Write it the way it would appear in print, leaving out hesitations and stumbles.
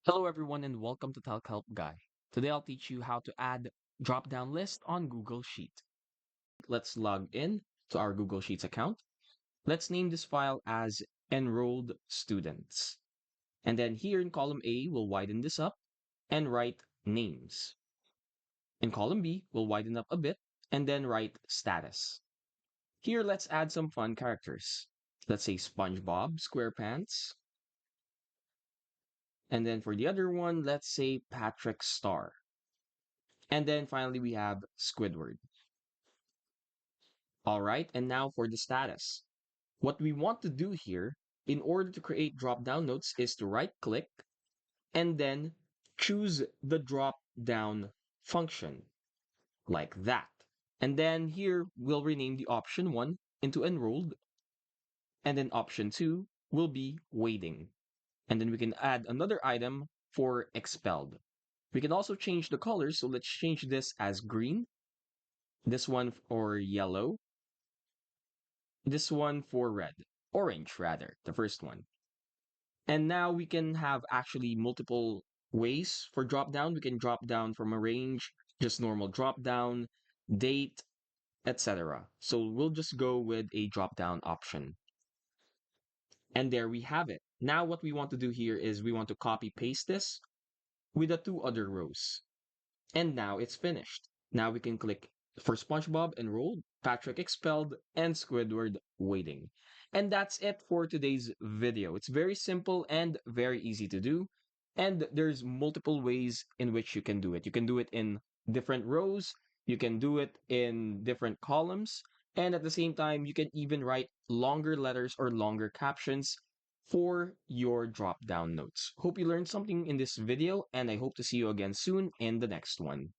Hello everyone and welcome to Talk Help Guy. Today I'll teach you how to add drop-down list on Google Sheet. Let's log in to our Google Sheets account. Let's name this file as enrolled students. And then here in column A, we'll widen this up and write names. In column B, we'll widen up a bit and then write status. Here, let's add some fun characters. Let's say SpongeBob SquarePants. And then for the other one, let's say Patrick Star. And then finally, we have Squidward. All right, and now for the status. What we want to do here in order to create drop-down notes is to right-click and then choose the drop-down function like that. And then here we'll rename the option 1 into enrolled, and then option 2 will be waiting. And then we can add another item for expelled. We can also change the colors, so let's change this as green, this one for yellow, this one for orange rather, the first one. And now we can have actually multiple ways for drop down. We can drop down from a range, just normal drop down, date, etc. So we'll just go with a drop down option. And there we have it. Now what we want to do here is we want to copy paste this with the two other rows. And now it's finished. Now we can click for SpongeBob enrolled, Patrick expelled, and Squidward waiting. And that's it for today's video. It's very simple and very easy to do. And there's multiple ways in which you can do it. You can do it in different rows, you can do it in different columns, and at the same time, you can even write longer letters or longer captions for your drop down notes. Hope you learned something in this video, and I hope to see you again soon in the next one.